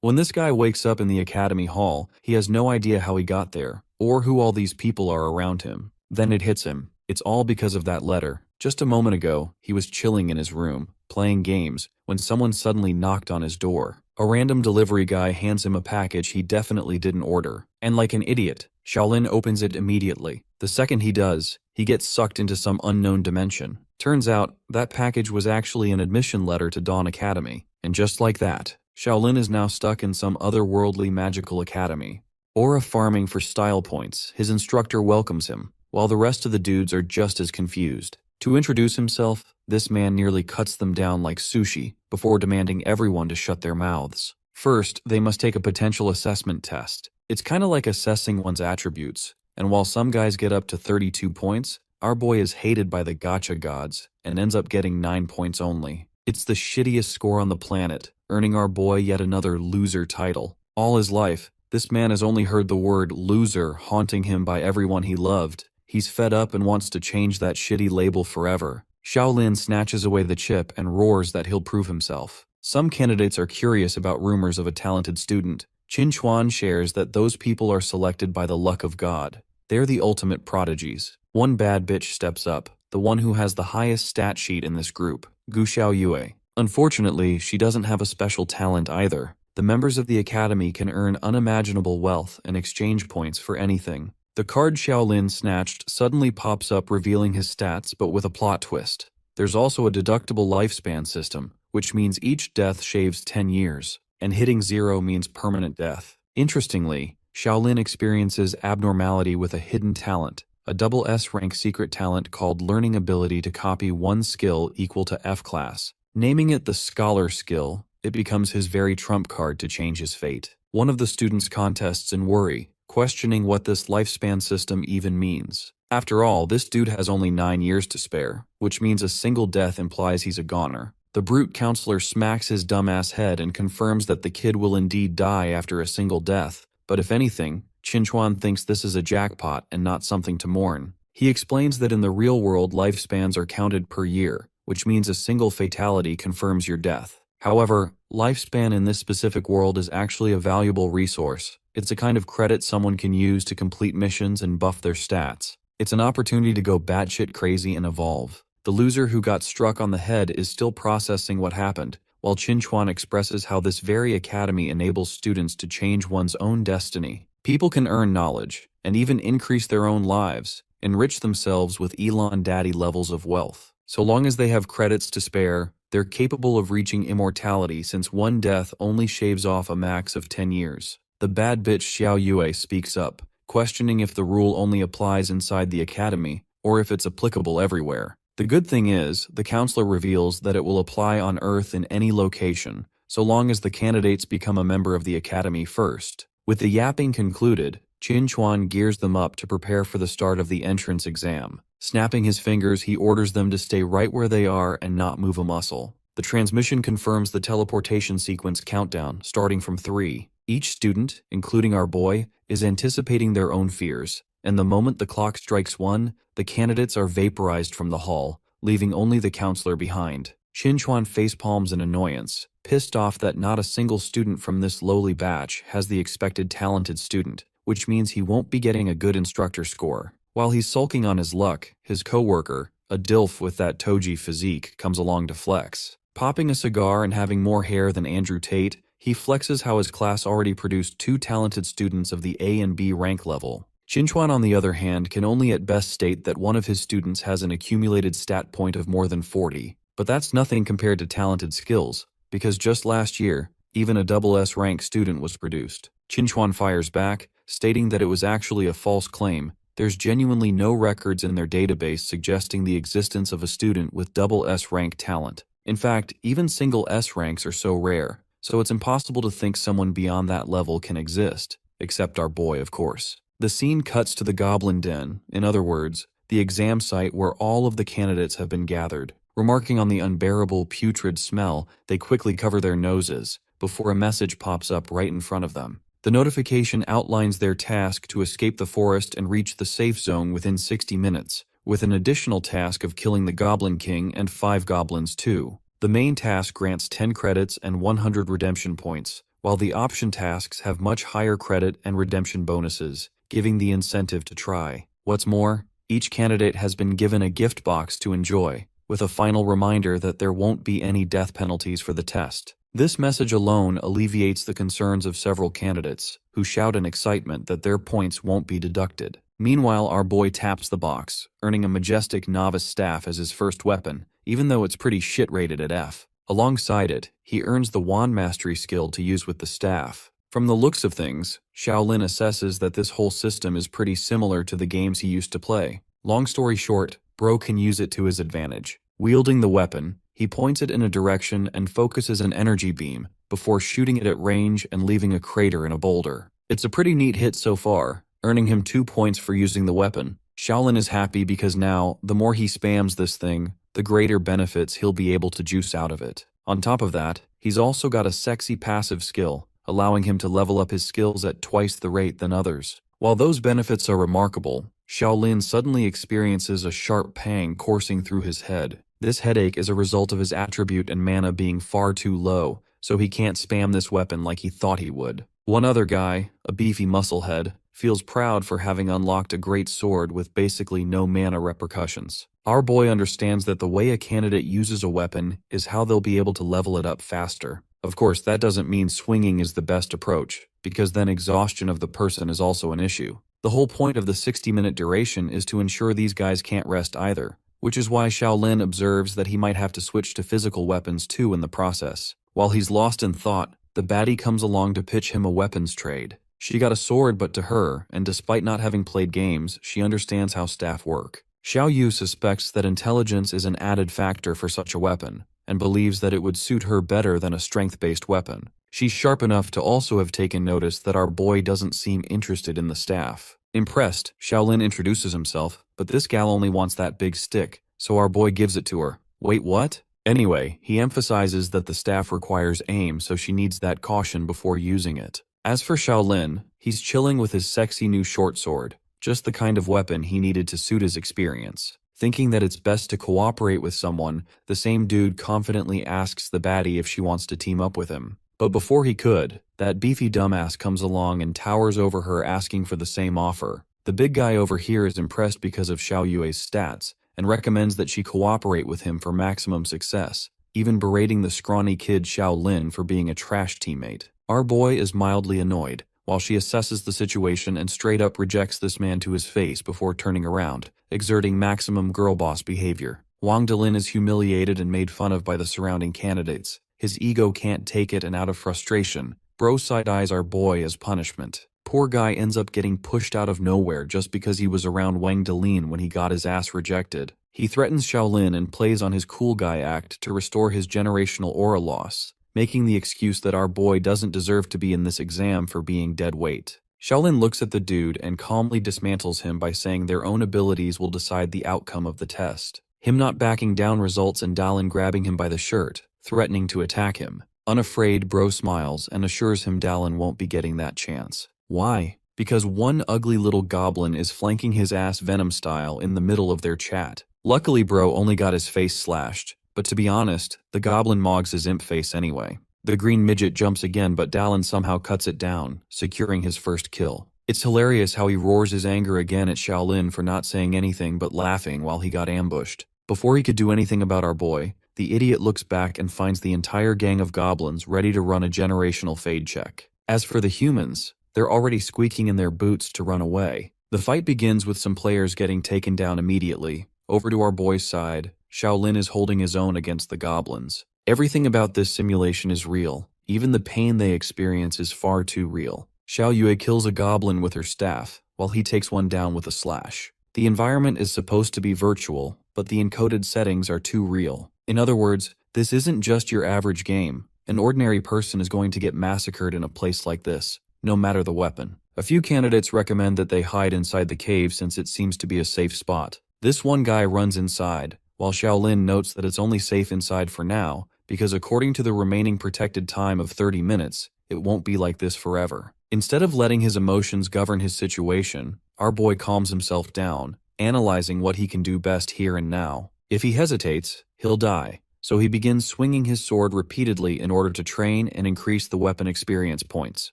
When this guy wakes up in the academy hall, he has no idea how he got there, or who all these people are around him. Then it hits him. It's all because of that letter. Just a moment ago, he was chilling in his room, playing games, when someone suddenly knocked on his door. A random delivery guy hands him a package he definitely didn't order. And like an idiot, Shaolin opens it immediately. The second he does, he gets sucked into some unknown dimension. Turns out, that package was actually an admission letter to Dawn Academy. And just like that, Shaolin is now stuck in some otherworldly magical academy. Aura farming for style points, his instructor welcomes him, while the rest of the dudes are just as confused. To introduce himself, this man nearly cuts them down like sushi, before demanding everyone to shut their mouths. First, they must take a potential assessment test. It's kinda like assessing one's attributes, and while some guys get up to 32 points, our boy is hated by the gacha gods, and ends up getting 9 points only. It's the shittiest score on the planet, earning our boy yet another loser title. All his life, this man has only heard the word loser haunting him by everyone he loved. He's fed up and wants to change that shitty label forever. Shaolin snatches away the chip and roars that he'll prove himself. Some candidates are curious about rumors of a talented student. Qin Chuan shares that those people are selected by the luck of God. They're the ultimate prodigies. One bad bitch steps up, the one who has the highest stat sheet in this group, Gu Xiaoyue. Unfortunately, she doesn't have a special talent either. The members of the academy can earn unimaginable wealth and exchange points for anything. The card Shaolin snatched suddenly pops up revealing his stats but with a plot twist. There's also a deductible lifespan system, which means each death shaves 10 years, and hitting 0 means permanent death. Interestingly, Shaolin experiences abnormality with a hidden talent, a double S-rank secret talent called learning ability to copy one skill equal to F class. Naming it the Scholar skill, it becomes his very trump card to change his fate. One of the students contests in worry, questioning what this lifespan system even means. After all, this dude has only 9 years to spare, which means a single death implies he's a goner. The brute counselor smacks his dumbass head and confirms that the kid will indeed die after a single death, but if anything, Qin Chuan thinks this is a jackpot and not something to mourn. He explains that in the real world lifespans are counted per year, which means a single fatality confirms your death. However, lifespan in this specific world is actually a valuable resource. It's a kind of credit someone can use to complete missions and buff their stats. It's an opportunity to go batshit crazy and evolve. The loser who got struck on the head is still processing what happened, while Qin Chuan expresses how this very academy enables students to change one's own destiny. People can earn knowledge, and even increase their own lives, enrich themselves with Elon Daddy levels of wealth. So long as they have credits to spare, they're capable of reaching immortality since one death only shaves off a max of 10 years. The bad bitch Xiao Yue speaks up, questioning if the rule only applies inside the academy, or if it's applicable everywhere. The good thing is, the counselor reveals that it will apply on Earth in any location, so long as the candidates become a member of the academy first. With the yapping concluded, Qin Chuan gears them up to prepare for the start of the entrance exam. Snapping his fingers, he orders them to stay right where they are and not move a muscle. The transmission confirms the teleportation sequence countdown, starting from 3. Each student, including our boy, is anticipating their own fears, and the moment the clock strikes 1, the candidates are vaporized from the hall, leaving only the counselor behind. Qin Chuan facepalms in annoyance, pissed off that not a single student from this lowly batch has the expected talented student, which means he won't be getting a good instructor score. While he's sulking on his luck, his co-worker, a dilf with that Toji physique, comes along to flex. Popping a cigar and having more hair than Andrew Tate, he flexes how his class already produced 2 talented students of the A and B rank level. Qin Chuan, on the other hand, can only at best state that one of his students has an accumulated stat point of more than 40. But that's nothing compared to talented skills, because just last year, even a double S rank student was produced. Qin Chuan fires back, stating that it was actually a false claim. There's genuinely no records in their database suggesting the existence of a student with double S rank talent. In fact, even single S ranks are so rare, so it's impossible to think someone beyond that level can exist, except our boy, of course. The scene cuts to the Goblin Den, in other words, the exam site where all of the candidates have been gathered. Remarking on the unbearable putrid smell, they quickly cover their noses, before a message pops up right in front of them. The notification outlines their task to escape the forest and reach the safe zone within 60 minutes, with an additional task of killing the Goblin King and 5 goblins too. The main task grants 10 credits and 100 redemption points, while the option tasks have much higher credit and redemption bonuses, giving the incentive to try. What's more, each candidate has been given a gift box to enjoy, with a final reminder that there won't be any death penalties for the test. This message alone alleviates the concerns of several candidates, who shout in excitement that their points won't be deducted. Meanwhile, our boy taps the box, earning a majestic novice staff as his first weapon, even though it's pretty shit rated at F. Alongside it, he earns the wand mastery skill to use with the staff. From the looks of things, Shaolin assesses that this whole system is pretty similar to the games he used to play. Long story short, bro can use it to his advantage. Wielding the weapon, he points it in a direction and focuses an energy beam, before shooting it at range and leaving a crater in a boulder. It's a pretty neat hit so far, earning him 2 points for using the weapon. Shaolin is happy because now, the more he spams this thing, the greater benefits he'll be able to juice out of it. On top of that, he's also got a sexy passive skill, allowing him to level up his skills at twice the rate than others. While those benefits are remarkable, Shaolin suddenly experiences a sharp pang coursing through his head. This headache is a result of his attribute and mana being far too low, so he can't spam this weapon like he thought he would. One other guy, a beefy musclehead, feels proud for having unlocked a great sword with basically no mana repercussions. Our boy understands that the way a candidate uses a weapon is how they'll be able to level it up faster. Of course, that doesn't mean swinging is the best approach, because then exhaustion of the person is also an issue. The whole point of the 60-minute duration is to ensure these guys can't rest either, which is why Shaolin observes that he might have to switch to physical weapons too in the process. While he's lost in thought, the baddie comes along to pitch him a weapons trade. She got a sword, but to her, and despite not having played games, she understands how staff work. Xiao Yu suspects that intelligence is an added factor for such a weapon, and believes that it would suit her better than a strength-based weapon. She's sharp enough to also have taken notice that our boy doesn't seem interested in the staff. Impressed, Shaolin introduces himself, but this gal only wants that big stick, so our boy gives it to her. Wait, what? Anyway, he emphasizes that the staff requires aim, so she needs that caution before using it. As for Shaolin, he's chilling with his sexy new short sword, just the kind of weapon he needed to suit his experience. Thinking that it's best to cooperate with someone, the same dude confidently asks the baddie if she wants to team up with him. But before he could, that beefy dumbass comes along and towers over her asking for the same offer. The big guy over here is impressed because of Xiao Yue's stats, and recommends that she cooperate with him for maximum success, even berating the scrawny kid Shaolin for being a trash teammate. Our boy is mildly annoyed, while she assesses the situation and straight up rejects this man to his face before turning around, exerting maximum girl boss behavior. Wang Delin is humiliated and made fun of by the surrounding candidates. His ego can't take it, and out of frustration, bro side-eyes our boy as punishment. Poor guy ends up getting pushed out of nowhere just because he was around Wang Delin when he got his ass rejected. He threatens Shaolin and plays on his cool guy act to restore his generational aura loss, making the excuse that our boy doesn't deserve to be in this exam for being dead weight. Shaolin looks at the dude and calmly dismantles him by saying their own abilities will decide the outcome of the test. Him not backing down results in Dalin grabbing him by the shirt, threatening to attack him. Unafraid, bro smiles and assures him Dalin won't be getting that chance. Why? Because one ugly little goblin is flanking his ass Venom style in the middle of their chat. Luckily, bro only got his face slashed, but to be honest, the goblin mogs his imp face anyway. The green midget jumps again, but Dalin somehow cuts it down, securing his first kill. It's hilarious how he roars his anger again at Shaolin for not saying anything but laughing while he got ambushed. Before he could do anything about our boy, the idiot looks back and finds the entire gang of goblins ready to run a generational fade check. As for the humans, they're already squeaking in their boots to run away. The fight begins with some players getting taken down immediately. Over to our boy's side, Shaolin is holding his own against the goblins. Everything about this simulation is real. Even the pain they experience is far too real. Xiao Yue kills a goblin with her staff, while he takes one down with a slash. The environment is supposed to be virtual, but the encoded settings are too real. In other words, this isn't just your average game. An ordinary person is going to get massacred in a place like this, no matter the weapon. A few candidates recommend that they hide inside the cave since it seems to be a safe spot. This one guy runs inside, while Shaolin notes that it's only safe inside for now, because according to the remaining protected time of 30 minutes, it won't be like this forever. Instead of letting his emotions govern his situation, our boy calms himself down, analyzing what he can do best here and now. If he hesitates, he'll die, so he begins swinging his sword repeatedly in order to train and increase the weapon experience points.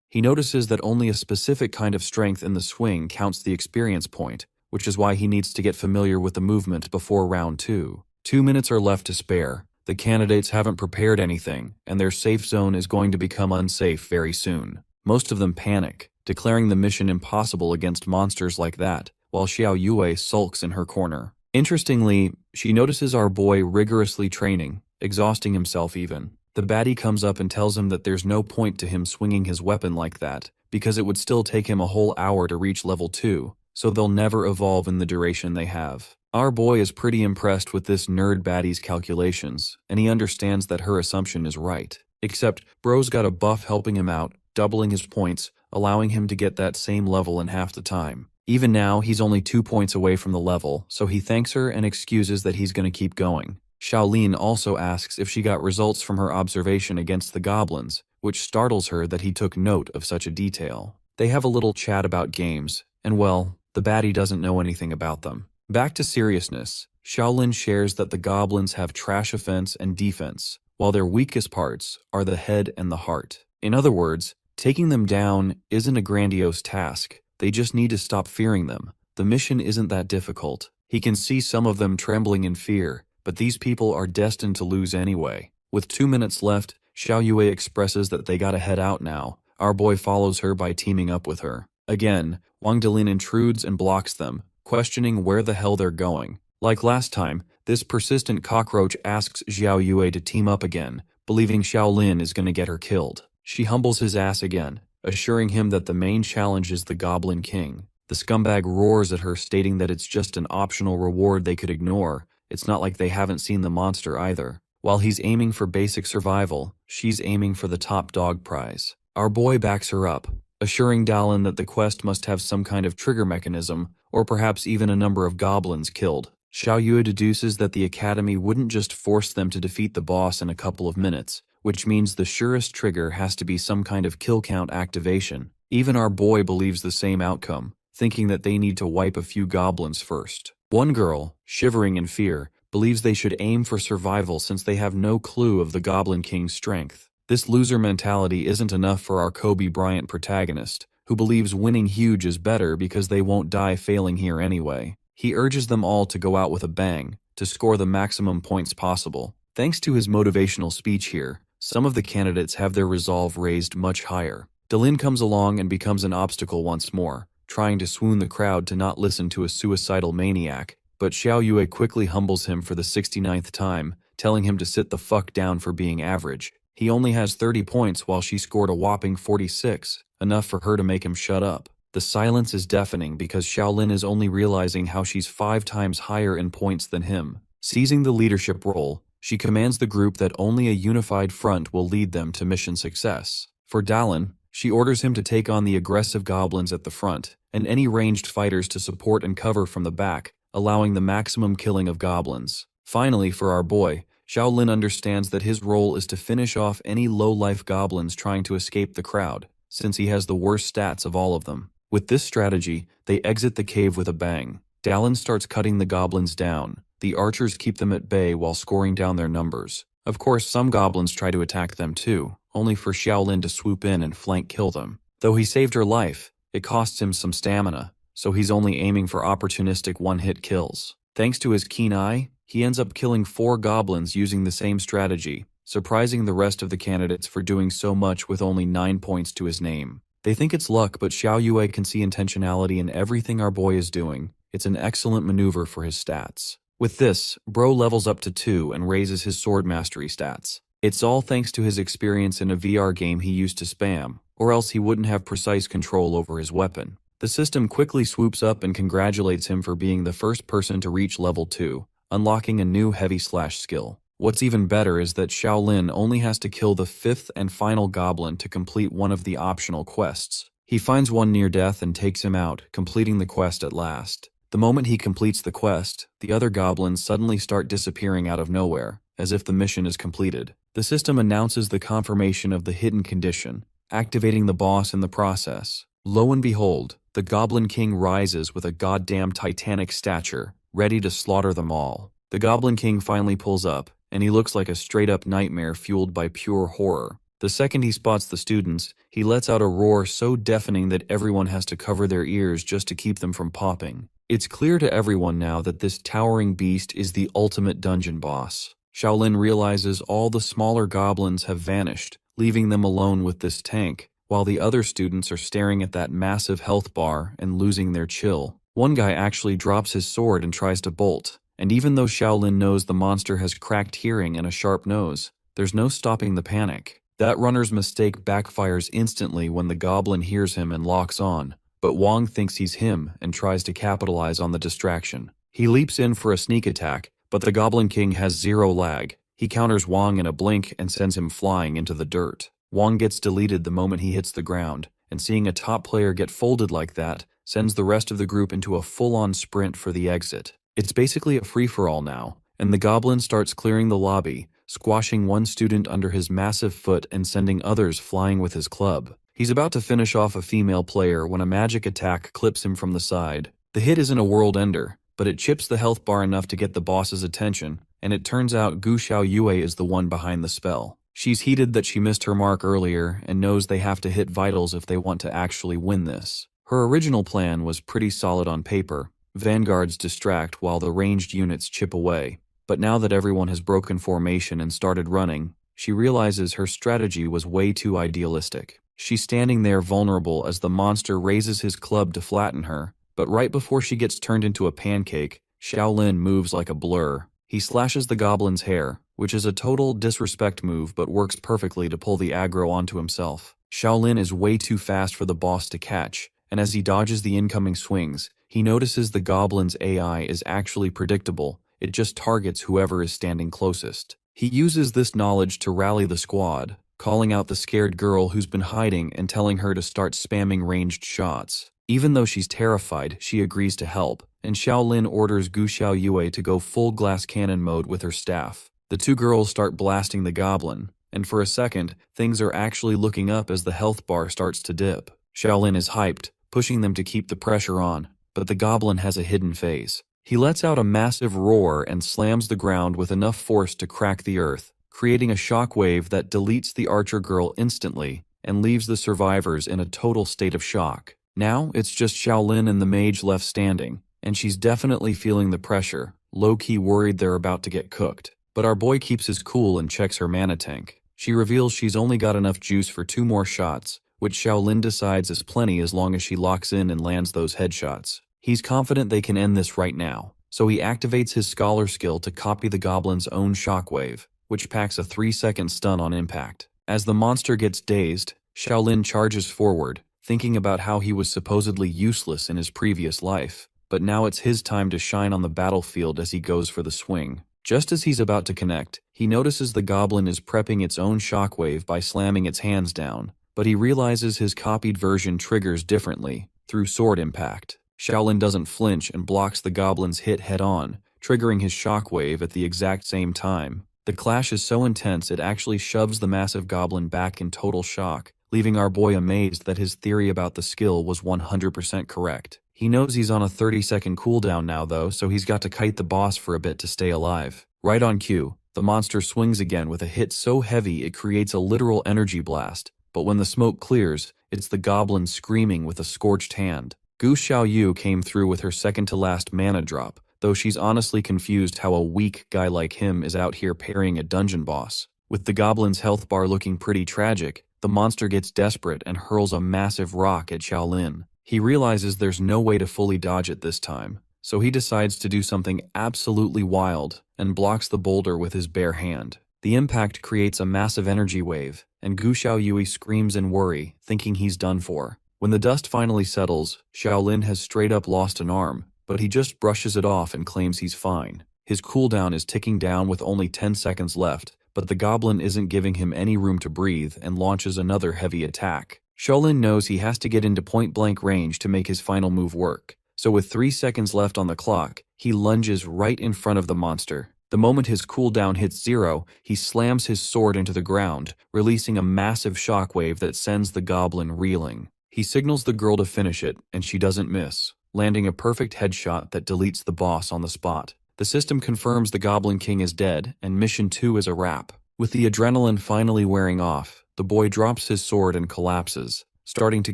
He notices that only a specific kind of strength in the swing counts the experience point, which is why he needs to get familiar with the movement before round 2. 2 minutes are left to spare. The candidates haven't prepared anything, and their safe zone is going to become unsafe very soon. Most of them panic, declaring the mission impossible against monsters like that, while Xiao Yue sulks in her corner. Interestingly, she notices our boy rigorously training, exhausting himself even. The baddie comes up and tells him that there's no point to him swinging his weapon like that, because it would still take him a whole hour to reach level 2, so they'll never evolve in the duration they have. Our boy is pretty impressed with this nerd baddie's calculations, and he understands that her assumption is right. Except, bro's got a buff helping him out, doubling his points, allowing him to get that same level in half the time. Even now, he's only 2 points away from the level, so he thanks her and excuses that he's going to keep going. Shaolin also asks if she got results from her observation against the goblins, which startles her that he took note of such a detail. They have a little chat about games, and well, the baddie doesn't know anything about them. Back to seriousness, Shaolin shares that the goblins have trash offense and defense, while their weakest parts are the head and the heart. In other words, taking them down isn't a grandiose task. They just need to stop fearing them. The mission isn't that difficult. He can see some of them trembling in fear, but these people are destined to lose anyway. With 2 minutes left, Xiao Yue expresses that they gotta head out now. Our boy follows her by teaming up with her. Again, Wang Delin intrudes and blocks them, questioning where the hell they're going. Like last time, this persistent cockroach asks Xiao Yue to team up again, believing Shaolin is gonna get her killed. She humbles his ass again, assuring him that the main challenge is the Goblin King. The scumbag roars at her, stating that it's just an optional reward they could ignore. It's not like they haven't seen the monster either. While he's aiming for basic survival, she's aiming for the top dog prize. Our boy backs her up, assuring Dallin that the quest must have some kind of trigger mechanism, or perhaps even a number of goblins killed. Xiao Yue deduces that the academy wouldn't just force them to defeat the boss in a couple of minutes, which means the surest trigger has to be some kind of kill count activation. Even our boy believes the same outcome, thinking that they need to wipe a few goblins first. One girl, shivering in fear, believes they should aim for survival since they have no clue of the Goblin King's strength. This loser mentality isn't enough for our Kobe Bryant protagonist, who believes winning huge is better because they won't die failing here anyway. He urges them all to go out with a bang, to score the maximum points possible. Thanks to his motivational speech here, some of the candidates have their resolve raised much higher. Delin comes along and becomes an obstacle once more, trying to swoon the crowd to not listen to a suicidal maniac, but Xiao Yue quickly humbles him for the 69th time, telling him to sit the fuck down for being average. He only has 30 points while she scored a whopping 46, enough for her to make him shut up. The silence is deafening because Shaolin is only realizing how she's 5 times higher in points than him. Seizing the leadership role, she commands the group that only a unified front will lead them to mission success. For Dallin, she orders him to take on the aggressive goblins at the front, and any ranged fighters to support and cover from the back, allowing the maximum killing of goblins. Finally, for our boy, Shaolin understands that his role is to finish off any low-life goblins trying to escape the crowd, since he has the worst stats of all of them. With this strategy, they exit the cave with a bang. Dallin starts cutting the goblins down. The archers keep them at bay while scoring down their numbers. Of course, some goblins try to attack them too, only for Shaolin to swoop in and flank kill them. Though he saved her life, it costs him some stamina, so he's only aiming for opportunistic one-hit kills. Thanks to his keen eye, he ends up killing 4 goblins using the same strategy, surprising the rest of the candidates for doing so much with only 9 points to his name. They think it's luck, but Xiao Yue can see intentionality in everything our boy is doing. It's an excellent maneuver for his stats. With this, Bro levels up to 2 and raises his sword mastery stats. It's all thanks to his experience in a VR game he used to spam, or else he wouldn't have precise control over his weapon. The system quickly swoops up and congratulates him for being the first person to reach level 2, unlocking a new heavy slash skill. What's even better is that Shaolin only has to kill the 5th and final goblin to complete one of the optional quests. He finds one near death and takes him out, completing the quest at last. The moment he completes the quest, the other goblins suddenly start disappearing out of nowhere, as if the mission is completed. The system announces the confirmation of the hidden condition, activating the boss in the process. Lo and behold, the Goblin King rises with a goddamn titanic stature, ready to slaughter them all. The Goblin King finally pulls up, and he looks like a straight-up nightmare fueled by pure horror. The second he spots the students, he lets out a roar so deafening that everyone has to cover their ears just to keep them from popping. It's clear to everyone now that this towering beast is the ultimate dungeon boss. Shaolin realizes all the smaller goblins have vanished, leaving them alone with this tank, while the other students are staring at that massive health bar and losing their chill. One guy actually drops his sword and tries to bolt, and even though Shaolin knows the monster has cracked hearing and a sharp nose, there's no stopping the panic. That runner's mistake backfires instantly when the goblin hears him and locks on, but Wong thinks he's him and tries to capitalize on the distraction. He leaps in for a sneak attack, but the Goblin King has zero lag. He counters Wong in a blink and sends him flying into the dirt. Wong gets deleted the moment he hits the ground, and seeing a top player get folded like that sends the rest of the group into a full-on sprint for the exit. It's basically a free-for-all now, and the goblin starts clearing the lobby, squashing one student under his massive foot and sending others flying with his club. He's about to finish off a female player when a magic attack clips him from the side. The hit isn't a world ender, but it chips the health bar enough to get the boss's attention, and it turns out Gu Xiaoyue is the one behind the spell. She's heated that she missed her mark earlier and knows they have to hit vitals if they want to actually win this. Her original plan was pretty solid on paper. Vanguards distract while the ranged units chip away. But now that everyone has broken formation and started running, she realizes her strategy was way too idealistic. She's standing there vulnerable as the monster raises his club to flatten her, but right before she gets turned into a pancake, Shaolin moves like a blur. He slashes the goblin's hair, which is a total disrespect move but works perfectly to pull the aggro onto himself. Shaolin is way too fast for the boss to catch, and as he dodges the incoming swings, he notices the goblin's AI is actually predictable. It just targets whoever is standing closest. He uses this knowledge to rally the squad, calling out the scared girl who's been hiding and telling her to start spamming ranged shots. Even though she's terrified, she agrees to help, and Shaolin orders Gu Xiaoyue to go full glass cannon mode with her staff. The two girls start blasting the goblin, and for a second, things are actually looking up as the health bar starts to dip. Shaolin is hyped, pushing them to keep the pressure on, but the goblin has a hidden phase. He lets out a massive roar and slams the ground with enough force to crack the earth, creating a shockwave that deletes the archer girl instantly and leaves the survivors in a total state of shock. Now, it's just Shaolin and the mage left standing, and she's definitely feeling the pressure, low-key worried they're about to get cooked. But our boy keeps his cool and checks her mana tank. She reveals she's only got enough juice for 2 more shots, which Shaolin decides is plenty as long as she locks in and lands those headshots. He's confident they can end this right now, so he activates his scholar skill to copy the goblin's own shockwave, which packs a 3-second stun on impact. As the monster gets dazed, Shaolin charges forward, thinking about how he was supposedly useless in his previous life, but now it's his time to shine on the battlefield as he goes for the swing. Just as he's about to connect, he notices the goblin is prepping its own shockwave by slamming its hands down, but he realizes his copied version triggers differently, through sword impact. Shaolin doesn't flinch and blocks the goblin's hit head-on, triggering his shockwave at the exact same time. The clash is so intense it actually shoves the massive goblin back in total shock, leaving our boy amazed that his theory about the skill was 100% correct. He knows he's on a 30-second cooldown now though, so he's got to kite the boss for a bit to stay alive. Right on cue, the monster swings again with a hit so heavy it creates a literal energy blast, but when the smoke clears, it's the goblin screaming with a scorched hand. Gu Xiaoyu came through with her second-to-last mana drop, though she's honestly confused how a weak guy like him is out here parrying a dungeon boss. With the goblin's health bar looking pretty tragic, the monster gets desperate and hurls a massive rock at Shaolin. He realizes there's no way to fully dodge it this time, so he decides to do something absolutely wild and blocks the boulder with his bare hand. The impact creates a massive energy wave, and Gu Xiaoyue screams in worry, thinking he's done for. When the dust finally settles, Shaolin has straight up lost an arm, but he just brushes it off and claims he's fine. His cooldown is ticking down with only 10 seconds left, but the goblin isn't giving him any room to breathe and launches another heavy attack. Shaolin knows he has to get into point-blank range to make his final move work, so with 3 seconds left on the clock, he lunges right in front of the monster. The moment his cooldown hits 0, he slams his sword into the ground, releasing a massive shockwave that sends the goblin reeling. He signals the girl to finish it, and she doesn't miss, landing a perfect headshot that deletes the boss on the spot. The system confirms the Goblin King is dead, and Mission 2 is a wrap. With the adrenaline finally wearing off, the boy drops his sword and collapses, starting to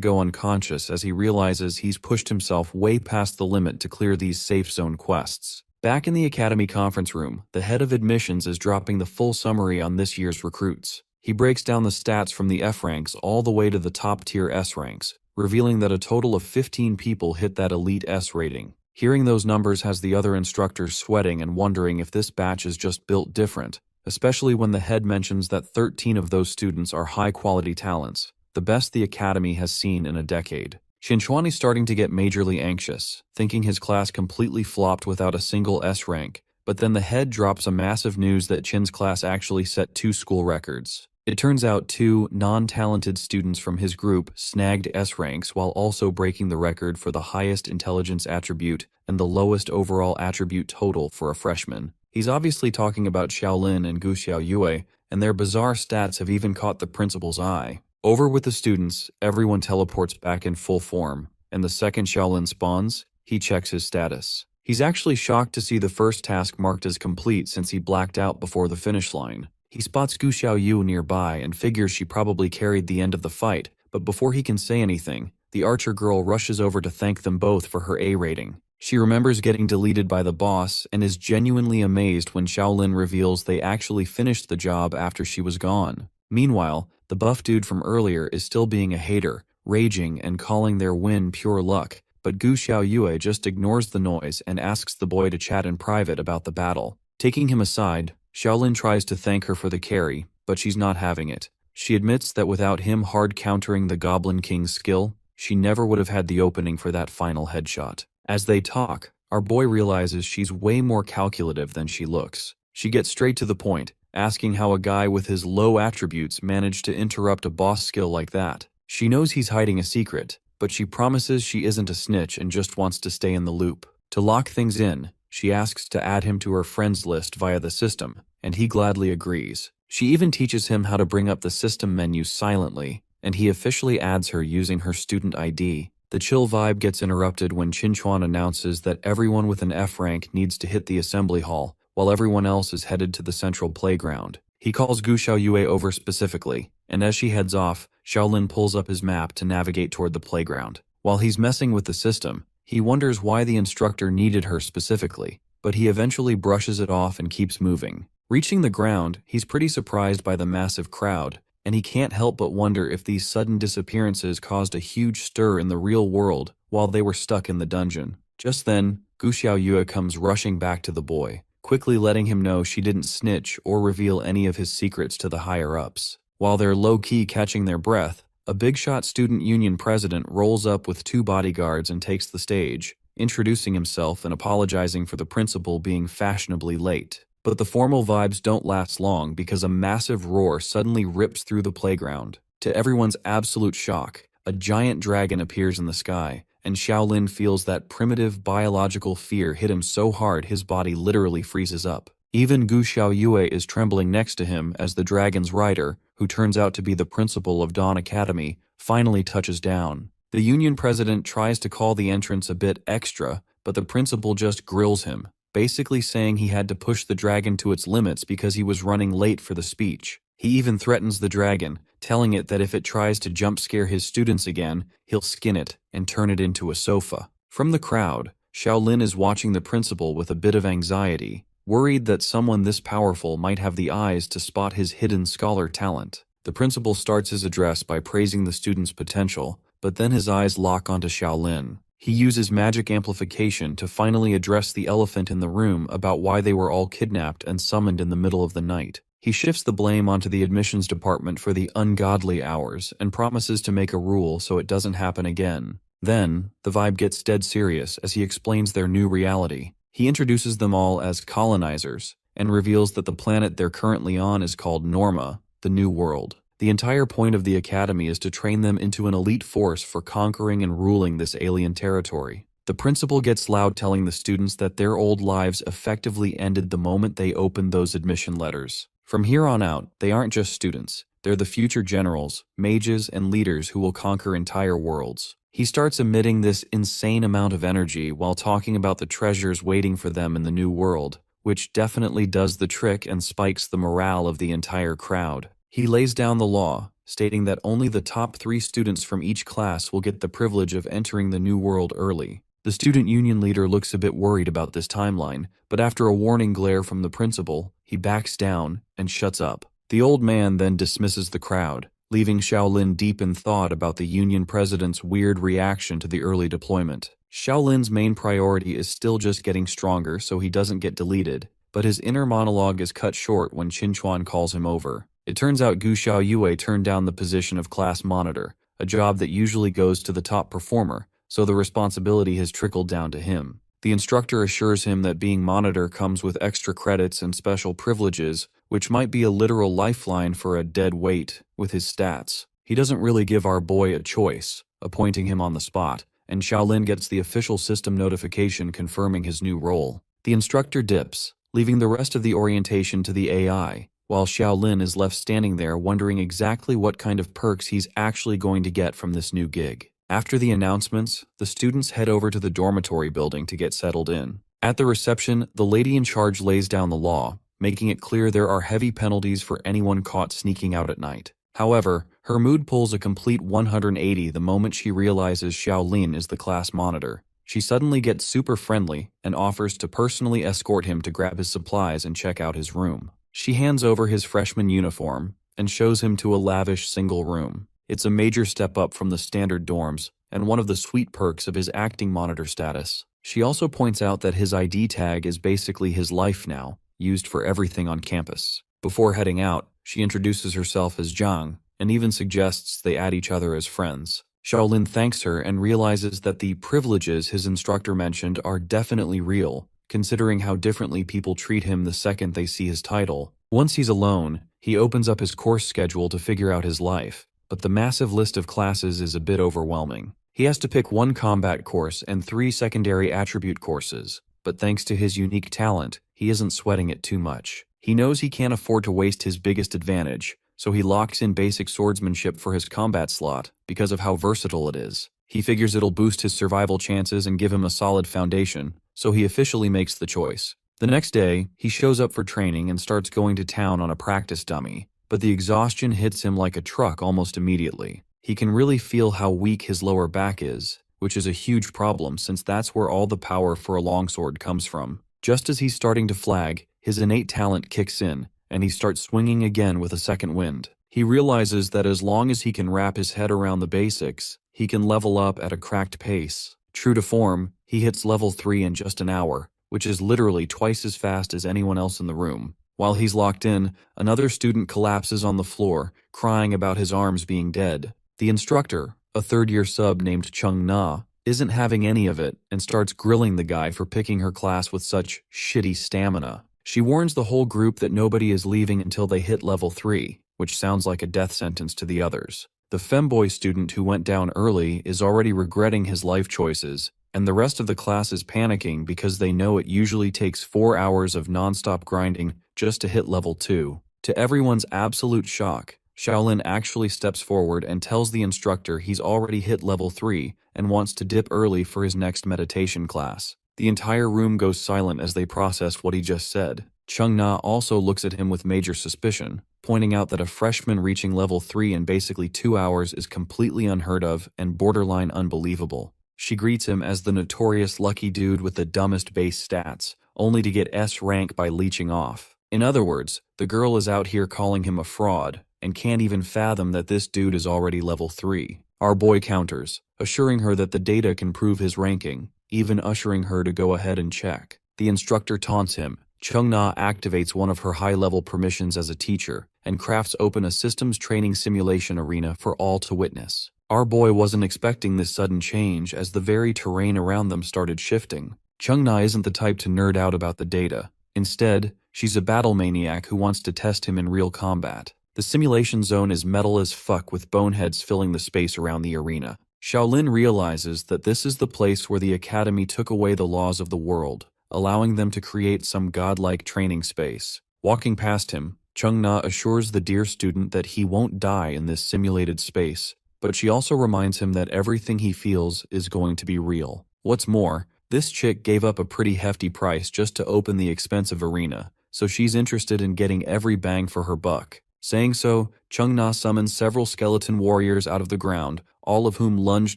go unconscious as he realizes he's pushed himself way past the limit to clear these safe zone quests. Back in the Academy conference room, the head of admissions is dropping the full summary on this year's recruits. He breaks down the stats from the F ranks all the way to the top tier S ranks, revealing that a total of 15 people hit that elite S rating. Hearing those numbers has the other instructors sweating and wondering if this batch is just built different, especially when the head mentions that 13 of those students are high-quality talents, the best the Academy has seen in a decade. Shinchuan is starting to get majorly anxious, thinking his class completely flopped without a single S rank, but then the head drops a massive news that Chin's class actually set 2 school records. It turns out 2 non-talented students from his group snagged S ranks while also breaking the record for the highest intelligence attribute and the lowest overall attribute total for a freshman. He's obviously talking about Xiaolin and Gu Xiaoyue, and their bizarre stats have even caught the principal's eye. Over with the students, everyone teleports back in full form, and the second Xiaolin spawns, he checks his status. He's actually shocked to see the first task marked as complete since he blacked out before the finish line. He spots Gu Xiaoyu nearby and figures she probably carried the end of the fight, but before he can say anything, the archer girl rushes over to thank them both for her A rating. She remembers getting deleted by the boss and is genuinely amazed when Xiaolin reveals they actually finished the job after she was gone. Meanwhile, the buff dude from earlier is still being a hater, raging and calling their win pure luck, but Gu Xiaoyue just ignores the noise and asks the boy to chat in private about the battle. Taking him aside, Xiaolin tries to thank her for the carry, but she's not having it. She admits that without him hard countering the Goblin King's skill, she never would have had the opening for that final headshot. As they talk, our boy realizes she's way more calculative than she looks. She gets straight to the point, asking how a guy with his low attributes managed to interrupt a boss skill like that. She knows he's hiding a secret, but she promises she isn't a snitch and just wants to stay in the loop. To lock things in, she asks to add him to her friends list via the system, and he gladly agrees. She even teaches him how to bring up the system menu silently, and he officially adds her using her student ID. The chill vibe gets interrupted when Qinchuan announces that everyone with an F rank needs to hit the assembly hall, while everyone else is headed to the central playground. He calls Gu Xiaoyue over specifically, and as she heads off, Xiaolin pulls up his map to navigate toward the playground. While he's messing with the system, he wonders why the instructor needed her specifically, but he eventually brushes it off and keeps moving. Reaching the ground, he's pretty surprised by the massive crowd, and he can't help but wonder if these sudden disappearances caused a huge stir in the real world while they were stuck in the dungeon. Just then, Gu Xiaoyue comes rushing back to the boy, quickly letting him know she didn't snitch or reveal any of his secrets to the higher-ups. While they're low-key catching their breath, a big-shot student union president rolls up with 2 bodyguards and takes the stage, introducing himself and apologizing for the principal being fashionably late. But the formal vibes don't last long because a massive roar suddenly rips through the playground. To everyone's absolute shock, a giant dragon appears in the sky, and Xiaolin feels that primitive biological fear hit him so hard his body literally freezes up. Even Gu Xiaoyue is trembling next to him as the dragon's rider, who turns out to be the principal of Dawn Academy, finally touches down. The union president tries to call the entrance a bit extra, but the principal just grills him, basically saying he had to push the dragon to its limits because he was running late for the speech. He even threatens the dragon, telling it that if it tries to jump scare his students again, he'll skin it and turn it into a sofa. From the crowd, Xiaolin is watching the principal with a bit of anxiety, worried that someone this powerful might have the eyes to spot his hidden scholar talent. The principal starts his address by praising the student's potential, but then his eyes lock onto Xiaolin. He uses magic amplification to finally address the elephant in the room about why they were all kidnapped and summoned in the middle of the night. He shifts the blame onto the admissions department for the ungodly hours and promises to make a rule so it doesn't happen again. Then, the vibe gets dead serious as he explains their new reality. He introduces them all as colonizers and reveals that the planet they're currently on is called Norma, the New World. The entire point of the academy is to train them into an elite force for conquering and ruling this alien territory. The principal gets loud telling the students that their old lives effectively ended the moment they opened those admission letters. From here on out, they aren't just students. They're the future generals, mages, and leaders who will conquer entire worlds. He starts emitting this insane amount of energy while talking about the treasures waiting for them in the new world, which definitely does the trick and spikes the morale of the entire crowd. He lays down the law, stating that only the top 3 students from each class will get the privilege of entering the new world early. The student union leader looks a bit worried about this timeline, but after a warning glare from the principal, he backs down and shuts up. The old man then dismisses the crowd, leaving Shaolin deep in thought about the union president's weird reaction to the early deployment. Shaolin's main priority is still just getting stronger so he doesn't get deleted, but his inner monologue is cut short when Qinchuan calls him over. It turns out Gu Xiaoyue turned down the position of class monitor, a job that usually goes to the top performer, so the responsibility has trickled down to him. The instructor assures him that being monitor comes with extra credits and special privileges, which might be a literal lifeline for a dead weight with his stats. He doesn't really give our boy a choice, appointing him on the spot, and Shaolin gets the official system notification confirming his new role. The instructor dips, leaving the rest of the orientation to the AI, while Shaolin is left standing there wondering exactly what kind of perks he's actually going to get from this new gig. After the announcements, the students head over to the dormitory building to get settled in. At the reception, the lady in charge lays down the law, making it clear there are heavy penalties for anyone caught sneaking out at night. However, her mood pulls a complete 180 the moment she realizes Shaolin is the class monitor. She suddenly gets super friendly and offers to personally escort him to grab his supplies and check out his room. She hands over his freshman uniform and shows him to a lavish single room. It's a major step up from the standard dorms and one of the sweet perks of his acting monitor status. She also points out that his ID tag is basically his life now, used for everything on campus. Before heading out, she introduces herself as Zhang and even suggests they add each other as friends. Shaolin thanks her and realizes that the privileges his instructor mentioned are definitely real, considering how differently people treat him the second they see his title. Once he's alone, he opens up his course schedule to figure out his life, but the massive list of classes is a bit overwhelming. He has to pick 1 combat course and 3 secondary attribute courses, but thanks to his unique talent, he isn't sweating it too much. He knows he can't afford to waste his biggest advantage, so he locks in basic swordsmanship for his combat slot because of how versatile it is. He figures it'll boost his survival chances and give him a solid foundation, so he officially makes the choice. The next day, he shows up for training and starts going to town on a practice dummy, but the exhaustion hits him like a truck almost immediately. He can really feel how weak his lower back is, which is a huge problem since that's where all the power for a longsword comes from. Just as he's starting to flag, his innate talent kicks in, and he starts swinging again with a second wind. He realizes that as long as he can wrap his head around the basics, he can level up at a cracked pace. True to form, he hits level 3 in just an hour, which is literally twice as fast as anyone else in the room. While he's locked in, another student collapses on the floor, crying about his arms being dead. The instructor, a third-year sub named Chung Na, isn't having any of it and starts grilling the guy for picking her class with such shitty stamina. She warns the whole group that nobody is leaving until they hit level 3, which sounds like a death sentence to the others. The femboy student who went down early is already regretting his life choices, and the rest of the class is panicking because they know it usually takes 4 hours of non-stop grinding just to hit level 2. To everyone's absolute shock, Shaolin actually steps forward and tells the instructor he's already hit level 3 and wants to dip early for his next meditation class. The entire room goes silent as they process what he just said. Chung Na also looks at him with major suspicion, pointing out that a freshman reaching level 3 in basically 2 hours is completely unheard of and borderline unbelievable. She greets him as the notorious lucky dude with the dumbest base stats, only to get S rank by leeching off. In other words, the girl is out here calling him a fraud, and can't even fathom that this dude is already level 3. Our boy counters, assuring her that the data can prove his ranking, even ushering her to go ahead and check. The instructor taunts him. Chung Na activates one of her high-level permissions as a teacher, and crafts open a systems training simulation arena for all to witness. Our boy wasn't expecting this sudden change as the very terrain around them started shifting. Chung Na isn't the type to nerd out about the data. Instead, she's a battle maniac who wants to test him in real combat. The simulation zone is metal as fuck with boneheads filling the space around the arena. Shaolin realizes that this is the place where the academy took away the laws of the world, allowing them to create some godlike training space. Walking past him, Chung Na assures the dear student that he won't die in this simulated space, but she also reminds him that everything he feels is going to be real. What's more, this chick gave up a pretty hefty price just to open the expensive arena, so she's interested in getting every bang for her buck. Saying so, Chung-na summons several skeleton warriors out of the ground, all of whom lunge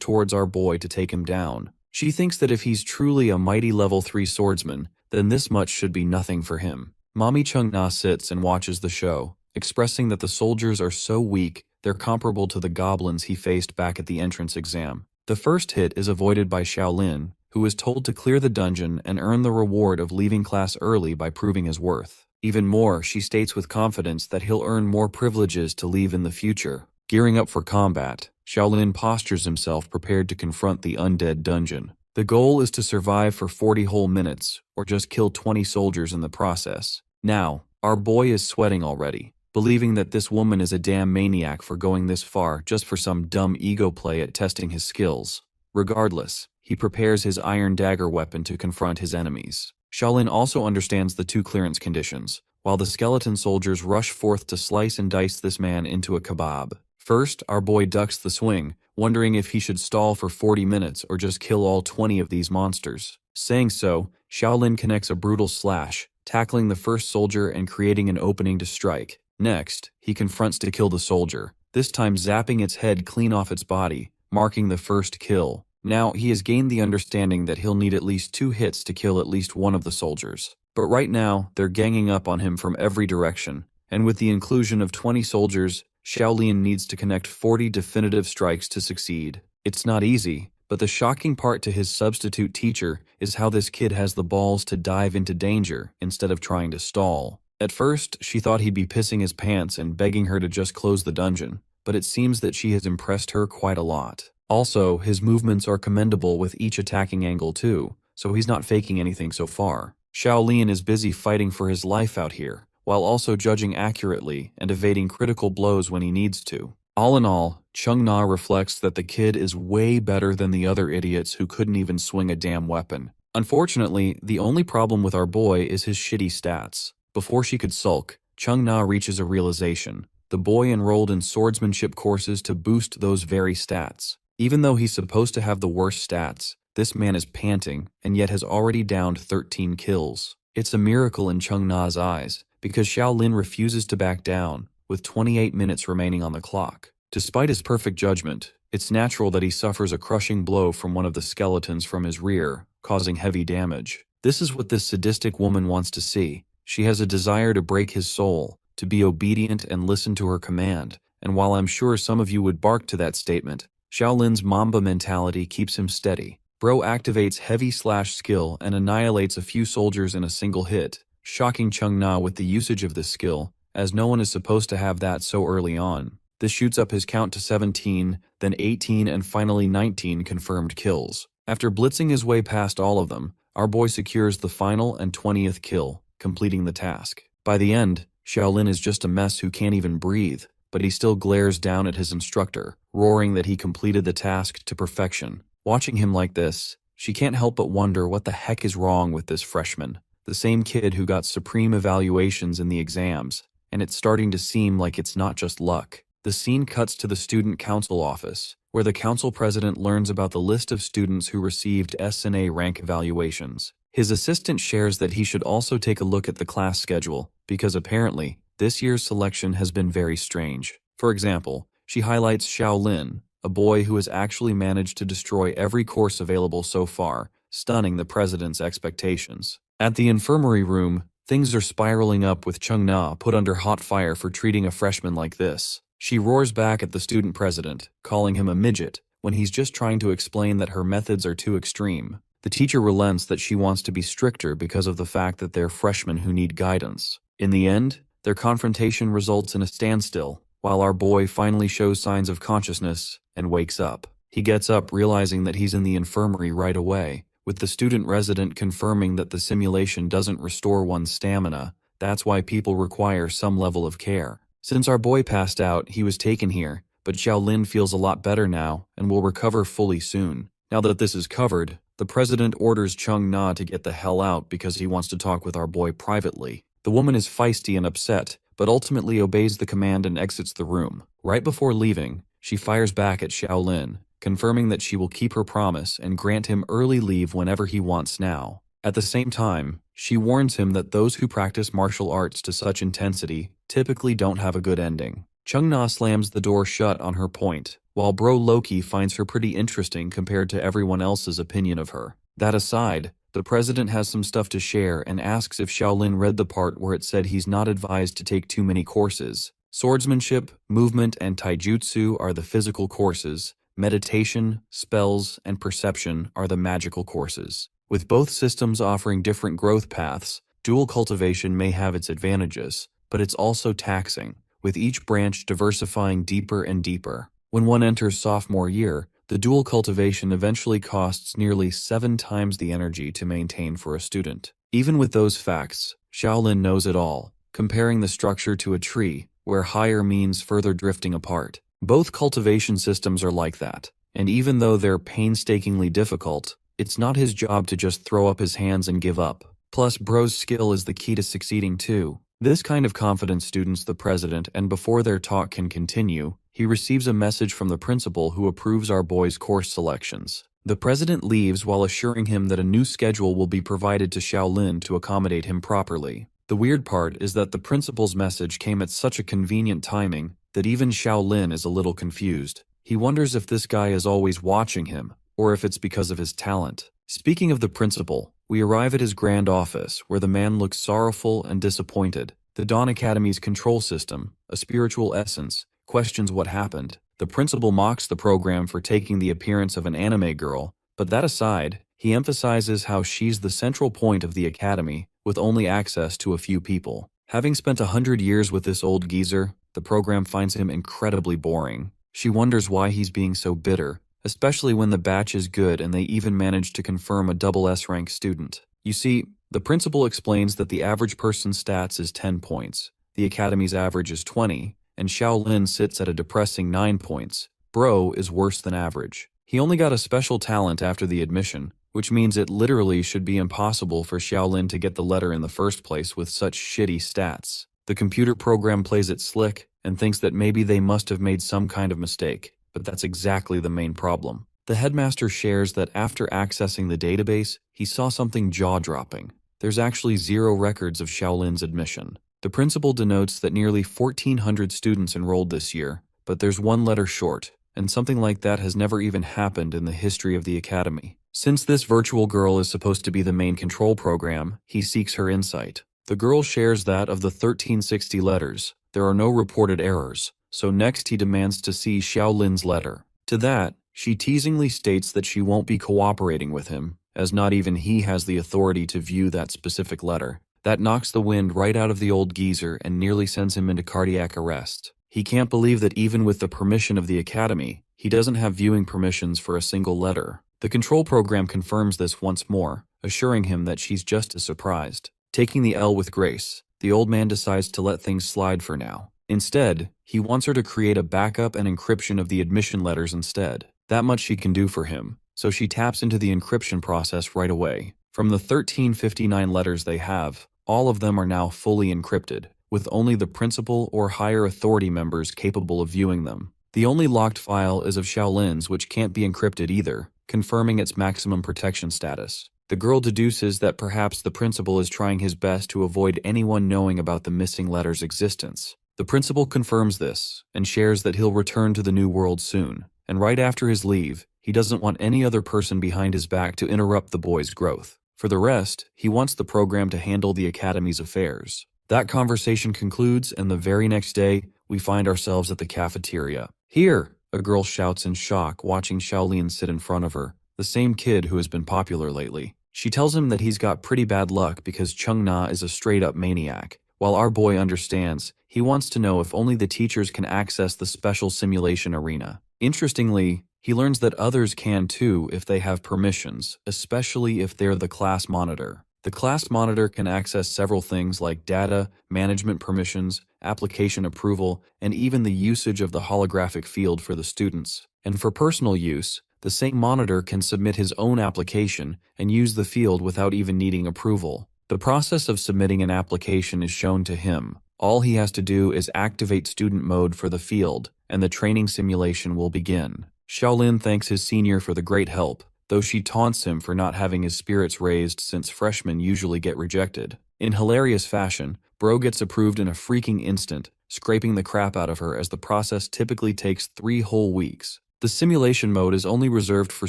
towards our boy to take him down. She thinks that if he's truly a mighty level 3 swordsman, then this much should be nothing for him. Mommy Chung-na sits and watches the show, expressing that the soldiers are so weak they're comparable to the goblins he faced back at the entrance exam. The first hit is avoided by Shaolin, who is told to clear the dungeon and earn the reward of leaving class early by proving his worth. Even more, she states with confidence that he'll earn more privileges to leave in the future. Gearing up for combat, Shaolin postures himself prepared to confront the undead dungeon. The goal is to survive for 40 whole minutes, or just kill 20 soldiers in the process. Now, our boy is sweating already, believing that this woman is a damn maniac for going this far just for some dumb ego play at testing his skills. Regardless, he prepares his iron dagger weapon to confront his enemies. Shaolin also understands the 2 clearance conditions, while the skeleton soldiers rush forth to slice and dice this man into a kebab. First, our boy ducks the swing, wondering if he should stall for 40 minutes or just kill all 20 of these monsters. Saying so, Shaolin connects a brutal slash, tackling the first soldier and creating an opening to strike. Next, he confronts to kill the soldier, this time zapping its head clean off its body, marking the first kill. Now, he has gained the understanding that he'll need at least 2 hits to kill at least one of the soldiers. But right now, they're ganging up on him from every direction, and with the inclusion of 20 soldiers, Shaolin needs to connect 40 definitive strikes to succeed. It's not easy, but the shocking part to his substitute teacher is how this kid has the balls to dive into danger instead of trying to stall. At first, she thought he'd be pissing his pants and begging her to just close the dungeon, but it seems that she has impressed her quite a lot. Also, his movements are commendable with each attacking angle too, so he's not faking anything so far. Shaolin is busy fighting for his life out here, while also judging accurately and evading critical blows when he needs to. All in all, Chung-na reflects that the kid is way better than the other idiots who couldn't even swing a damn weapon. Unfortunately, the only problem with our boy is his shitty stats. Before she could sulk, Chung-na reaches a realization. The boy enrolled in swordsmanship courses to boost those very stats. Even though he's supposed to have the worst stats, this man is panting and yet has already downed 13 kills. It's a miracle in Chung-na's eyes, because Shaolin refuses to back down, with 28 minutes remaining on the clock. Despite his perfect judgment, it's natural that he suffers a crushing blow from one of the skeletons from his rear, causing heavy damage. This is what this sadistic woman wants to see. She has a desire to break his soul, to be obedient and listen to her command, and while I'm sure some of you would bark to that statement, Shaolin's Mamba mentality keeps him steady. Bro activates heavy slash skill and annihilates a few soldiers in a single hit, shocking Chung-na with the usage of this skill, as no one is supposed to have that so early on. This shoots up his count to 17, then 18 and finally 19 confirmed kills. After blitzing his way past all of them, our boy secures the final and 20th kill, completing the task. By the end, Shaolin is just a mess who can't even breathe, but he still glares down at his instructor, roaring that he completed the task to perfection. Watching him like this, she can't help but wonder what the heck is wrong with this freshman, the same kid who got supreme evaluations in the exams, and it's starting to seem like it's not just luck. The scene cuts to the student council office, where the council president learns about the list of students who received SSS-rank evaluations. His assistant shares that he should also take a look at the class schedule, because apparently, this year's selection has been very strange. For example, she highlights Shaolin, a boy who has actually managed to destroy every course available so far, stunning the president's expectations. At the infirmary room, things are spiraling up with Chung-na put under hot fire for treating a freshman like this. She roars back at the student president, calling him a midget, when he's just trying to explain that her methods are too extreme. The teacher relents that she wants to be stricter because of the fact that they're freshmen who need guidance. In the end, their confrontation results in a standstill, while our boy finally shows signs of consciousness and wakes up. He gets up realizing that he's in the infirmary right away, with the student resident confirming that the simulation doesn't restore one's stamina. That's why people require some level of care. Since our boy passed out, he was taken here, but Shaolin feels a lot better now and will recover fully soon. Now that this is covered, the president orders Chung-na to get the hell out because he wants to talk with our boy privately. The woman is feisty and upset, but ultimately obeys the command and exits the room. Right before leaving, she fires back at Shaolin, confirming that she will keep her promise and grant him early leave whenever he wants now. At the same time, she warns him that those who practice martial arts to such intensity typically don't have a good ending. Chung-na slams the door shut on her point, while bro Loki finds her pretty interesting compared to everyone else's opinion of her. That aside, the president has some stuff to share and asks if Shaolin read the part where it said he's not advised to take too many courses. Swordsmanship, movement, and taijutsu are the physical courses. Meditation, spells, and perception are the magical courses. With both systems offering different growth paths, dual cultivation may have its advantages, but it's also taxing, with each branch diversifying deeper and deeper. When one enters sophomore year, the dual cultivation eventually costs nearly 7 times the energy to maintain for a student. Even with those facts, Shaolin knows it all, comparing the structure to a tree, where higher means further drifting apart. Both cultivation systems are like that, and even though they're painstakingly difficult, it's not his job to just throw up his hands and give up. Plus, bro's skill is the key to succeeding too. This kind of confidence students the president, and before their talk can continue, he receives a message from the principal who approves our boy's course selections. The president leaves while assuring him that a new schedule will be provided to Shaolin to accommodate him properly. The weird part is that the principal's message came at such a convenient timing that even Shaolin is a little confused. He wonders if this guy is always watching him, or if it's because of his talent. Speaking of the principal, we arrive at his grand office, where the man looks sorrowful and disappointed. The Dawn Academy's control system, a spiritual essence, questions what happened. The principal mocks the program for taking the appearance of an anime girl, but that aside, he emphasizes how she's the central point of the academy, with only access to a few people. Having spent 100 years with this old geezer, the program finds him incredibly boring. She wonders why he's being so bitter, especially when the batch is good and they even managed to confirm a SSS-rank student. You see, the principal explains that the average person's stats is 10 points, the academy's average is 20, and Shaolin sits at a depressing 9 points. Bro is worse than average. He only got a special talent after the admission, which means it literally should be impossible for Shaolin to get the letter in the first place with such shitty stats. The computer program plays it slick and thinks that maybe they must have made some kind of mistake, but that's exactly the main problem. The headmaster shares that after accessing the database, he saw something jaw-dropping. There's actually 0 records of Shaolin's admission. The principal denotes that nearly 1,400 students enrolled this year, but there's 1 letter short, and something like that has never even happened in the history of the academy. Since this virtual girl is supposed to be the main control program, he seeks her insight. The girl shares that of the 1360 letters, there are no reported errors, so next he demands to see Shaolin's letter. To that, she teasingly states that she won't be cooperating with him, as not even he has the authority to view that specific letter. That knocks the wind right out of the old geezer and nearly sends him into cardiac arrest. He can't believe that even with the permission of the academy, he doesn't have viewing permissions for a single letter. The control program confirms this once more, assuring him that she's just as surprised. Taking the L with grace, the old man decides to let things slide for now. Instead, he wants her to create a backup and encryption of the admission letters instead. That much she can do for him, so she taps into the encryption process right away. From the 1359 letters they have, all of them are now fully encrypted, with only the principal or higher authority members capable of viewing them. The only locked file is of Shaolin's, which can't be encrypted either, confirming its maximum protection status. The girl deduces that perhaps the principal is trying his best to avoid anyone knowing about the missing letter's existence. The principal confirms this, and shares that he'll return to the new world soon, and right after his leave, he doesn't want any other person behind his back to interrupt the boy's growth. For the rest, he wants the program to handle the academy's affairs. That conversation concludes, and the very next day, we find ourselves at the cafeteria. "Here!" a girl shouts in shock, watching Shaolin sit in front of her, the same kid who has been popular lately. She tells him that he's got pretty bad luck because Chung-na is a straight-up maniac. While our boy understands, he wants to know if only the teachers can access the special simulation arena. Interestingly, he learns that others can too if they have permissions, especially if they're the class monitor. The class monitor can access several things like data, management permissions, application approval, and even the usage of the holographic field for the students. And for personal use, the same monitor can submit his own application and use the field without even needing approval. The process of submitting an application is shown to him. All he has to do is activate student mode for the field, and the training simulation will begin. Shaolin thanks his senior for the great help, though she taunts him for not having his spirits raised since freshmen usually get rejected. In hilarious fashion, Bro gets approved in a freaking instant, scraping the crap out of her as the process typically takes 3 whole weeks. The simulation mode is only reserved for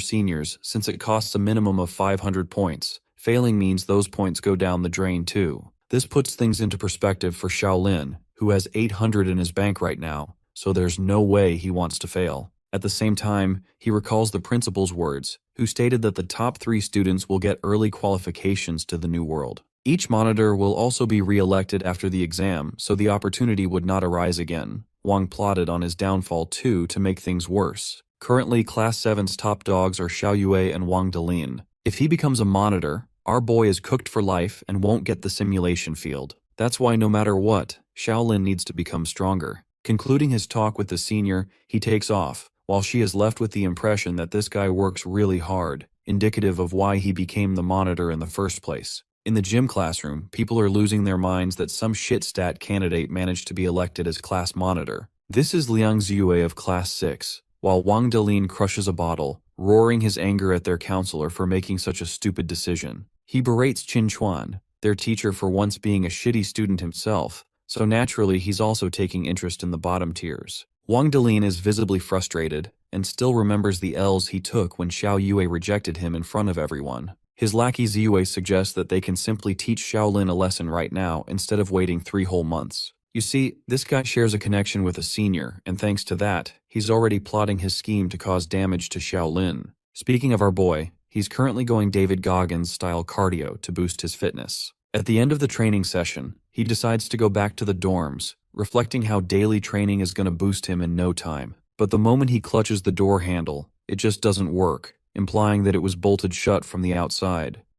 seniors since it costs a minimum of 500 points. Failing means those points go down the drain too. This puts things into perspective for Shaolin, who has 800 in his bank right now, so there's no way he wants to fail. At the same time, he recalls the principal's words, who stated that the top 3 students will get early qualifications to the new world. Each monitor will also be re-elected after the exam, so the opportunity would not arise again. Wang plotted on his downfall too to make things worse. Currently, Class 7's top dogs are Xiao Yue and Wang Delin. If he becomes a monitor, our boy is cooked for life and won't get the simulation field. That's why no matter what, Shaolin needs to become stronger. Concluding his talk with the senior, he takes off, while she is left with the impression that this guy works really hard, indicative of why he became the monitor in the first place. In the gym classroom, people are losing their minds that some shit stat candidate managed to be elected as class monitor. This is Liang Ziyue of Class 6, while Wang Delin crushes a bottle, roaring his anger at their counselor for making such a stupid decision. He berates Qin Chuan, their teacher, for once being a shitty student himself, so naturally he's also taking interest in the bottom tiers. Wang Delin is visibly frustrated, and still remembers the L's he took when Xiao Yue rejected him in front of everyone. His lackey Ziyue suggests that they can simply teach Shaolin a lesson right now instead of waiting 3 whole months. You see, this guy shares a connection with a senior, and thanks to that, he's already plotting his scheme to cause damage to Shaolin. Speaking of our boy, he's currently going David Goggins-style cardio to boost his fitness. At the end of the training session, he decides to go back to the dorms, reflecting how daily training is going to boost him in no time. But the moment he clutches the door handle, it just doesn't work, implying that it was bolted shut from the outside.